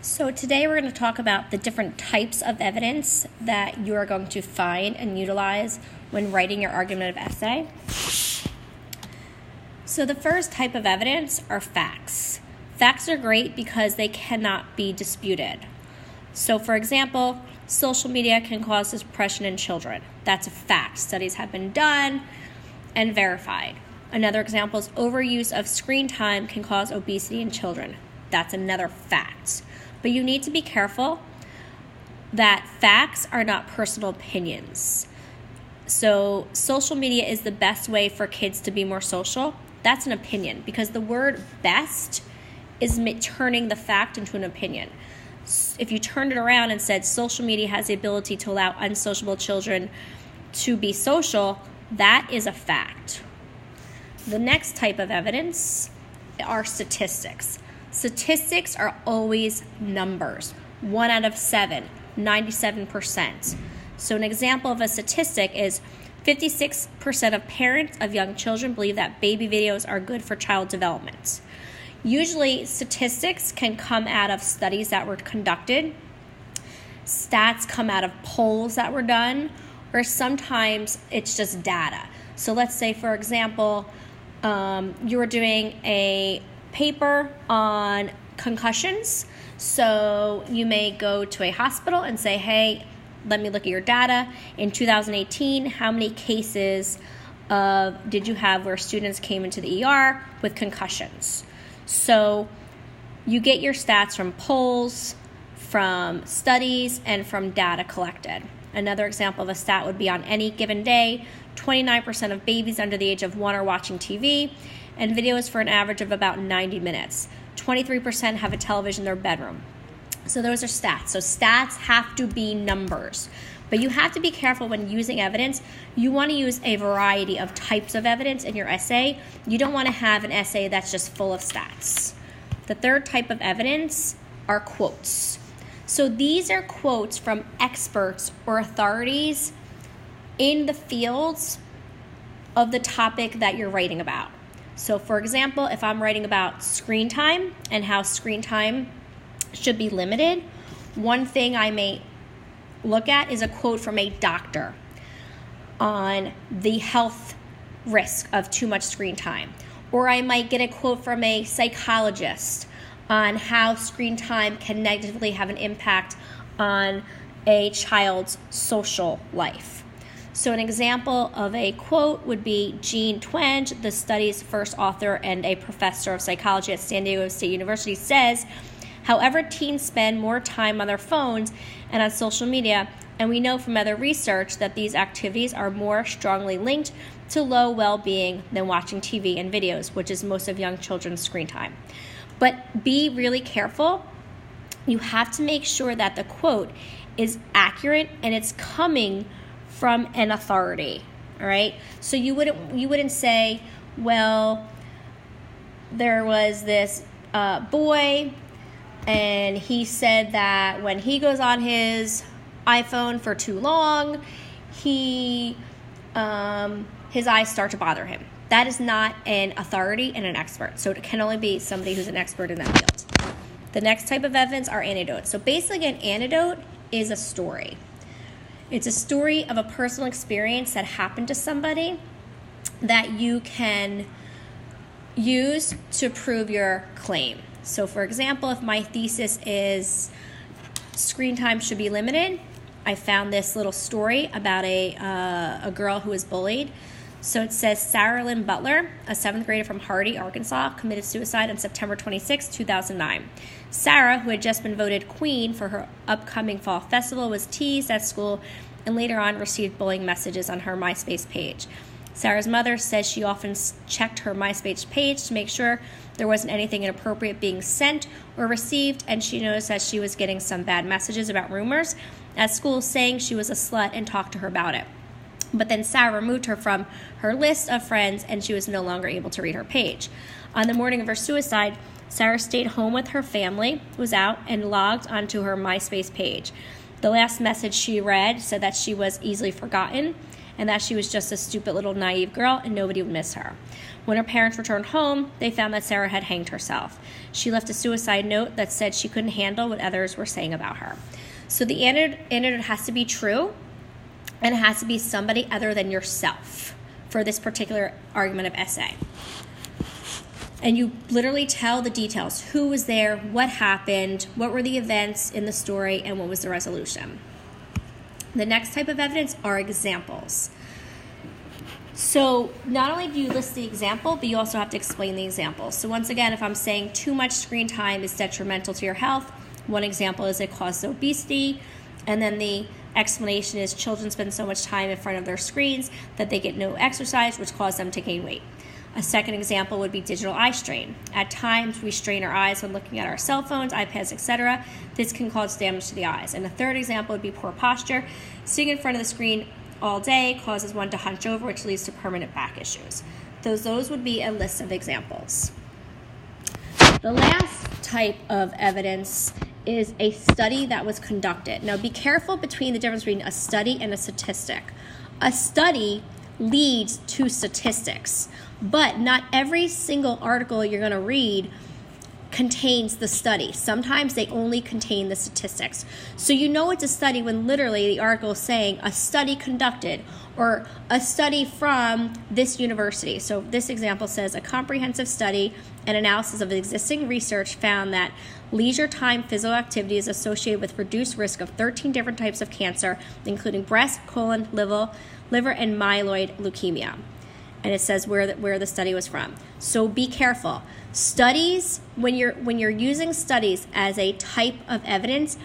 So today we're going to talk about the different types of evidence that you are going to find and utilize when writing your argumentative essay. So the first type of evidence are facts. Facts are great because they cannot be disputed. So for example, social media can cause depression in children. That's a fact. Studies have been done and verified. Another example is overuse of screen time can cause obesity in children. That's another fact. But you need to be careful that facts are not personal opinions. So social media is the best way for kids to be more social. That's an opinion because the word best is turning the fact into an opinion. If you turned it around and said social media has the ability to allow unsociable children to be social, that is a fact. The next type of evidence are statistics. Statistics are always numbers. 1 out of 7, 97%. So an example of a statistic is 56% of parents of young children believe that baby videos are good for child development. Usually statistics can come out of studies that were conducted. Stats come out of polls that were done, or sometimes it's just data. So let's say, for example, you were doing a paper on concussions. So you may go to a hospital and say, hey, let me look at your data. In 2018, how many cases did you have where students came into the ER with concussions? So you get your stats from polls, from studies, and from data collected. Another example of a stat would be on any given day, 29% of babies under the age of 1 are watching TV, and videos for an average of about 90 minutes. 23% have a television in their bedroom. So those are stats. So stats have to be numbers. But you have to be careful when using evidence. You want to use a variety of types of evidence in your essay. You don't want to have an essay that's just full of stats. The third type of evidence are quotes. So these are quotes from experts or authorities in the fields of the topic that you're writing about. So for example, if I'm writing about screen time and how screen time should be limited, one thing I may look at is a quote from a doctor on the health risk of too much screen time. Or I might get a quote from a psychologist on how screen time can negatively have an impact on a child's social life. So an example of a quote would be Jean Twenge, the study's first author and a professor of psychology at San Diego State University, says, however, teens spend more time on their phones and on social media, and we know from other research that these activities are more strongly linked to low well-being than watching TV and videos, which is most of young children's screen time. But be really careful. You have to make sure that the quote is accurate and it's coming from an authority, all right? So you wouldn't say, well, there was this boy and he said that when he goes on his iPhone for too long, his eyes start to bother him. That is not an authority and an expert. So it can only be somebody who's an expert in that field. The next type of evidence are anecdotes. So basically an anecdote is a story. It's a story of a personal experience that happened to somebody that you can use to prove your claim. So for example, if my thesis is screen time should be limited, I found this little story about a girl who was bullied. So it says Sarah Lynn Butler, a 7th grader from Hardy, Arkansas, committed suicide on September 26, 2009. Sarah, who had just been voted queen for her upcoming fall festival, was teased at school and later on received bullying messages on her MySpace page. Sarah's mother says she often checked her MySpace page to make sure there wasn't anything inappropriate being sent or received, and she noticed that she was getting some bad messages about rumors at school saying she was a slut and talked to her about it. But then Sarah removed her from her list of friends and she was no longer able to read her page. On the morning of her suicide, Sarah stayed home with her family, was out, and logged onto her MySpace page. The last message she read said that she was easily forgotten and that she was just a stupid little naive girl and nobody would miss her. When her parents returned home, they found that Sarah had hanged herself. She left a suicide note that said she couldn't handle what others were saying about her. So the anecdote has to be true, and it has to be somebody other than yourself for this particular argument of essay. And you literally tell the details. Who was there, what happened, what were the events in the story, and what was the resolution. The next type of evidence are examples. So not only do you list the example, but you also have to explain the example. So once again, if I'm saying too much screen time is detrimental to your health, one example is it causes obesity, and then the explanation is children spend so much time in front of their screens that they get no exercise, which causes them to gain weight. A second example would be digital eye strain. At times, we strain our eyes when looking at our cell phones, iPads, etc. This can cause damage to the eyes. And a third example would be poor posture. Sitting in front of the screen all day causes one to hunch over, which leads to permanent back issues. Those would be a list of examples. The last type of evidence is a study that was conducted. Now, be careful between the difference between a study and a statistic. A study leads to statistics, but not every single article you're going to read contains the study. Sometimes they only contain the statistics. So you know it's a study when literally the article is saying a study conducted or a study from this university. So this example says a comprehensive study and analysis of existing research found that leisure time physical activity is associated with reduced risk of 13 different types of cancer, including breast, colon, liver, and myeloid leukemia. And it says where the study was from. So be careful. Studies, when you're using studies as a type of evidence,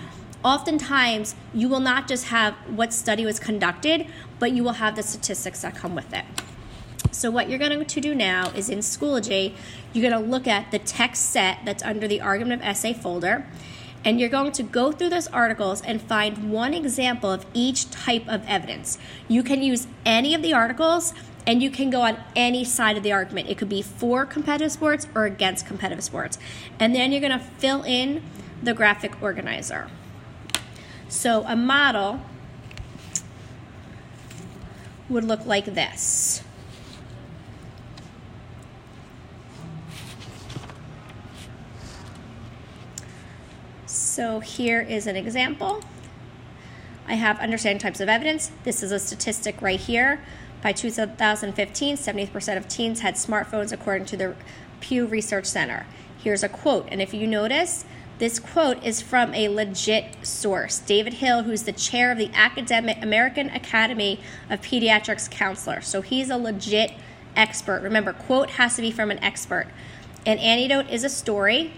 oftentimes you will not just have what study was conducted, but you will have the statistics that come with it. So what you're going to do now is in Schoology, you're going to look at the text set that's under the argument of essay folder, and you're going to go through those articles and find one example of each type of evidence. You can use any of the articles, and you can go on any side of the argument. It could be for competitive sports or against competitive sports. And then you're going to fill in the graphic organizer. So a model would look like this. So here is an example. I have understanding types of evidence. This is a statistic right here. By 2015, 70% of teens had smartphones according to the Pew Research Center. Here's a quote, and if you notice, this quote is from a legit source. David Hill, who's the chair of the American Academy of Pediatrics Counselor. So he's a legit expert. Remember, quote has to be from an expert. An anecdote is a story.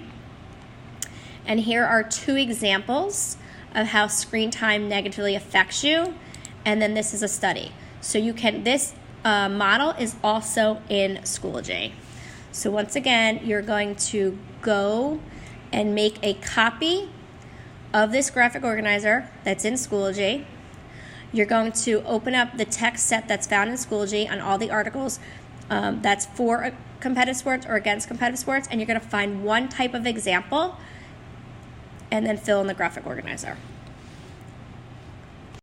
And here are two examples of how screen time negatively affects you. And then this is a study. So this model is also in Schoology. So once again, you're going to go and make a copy of this graphic organizer that's in Schoology. You're going to open up the text set that's found in Schoology on all the articles that's for competitive sports or against competitive sports, and you're going to find one type of example and then fill in the graphic organizer.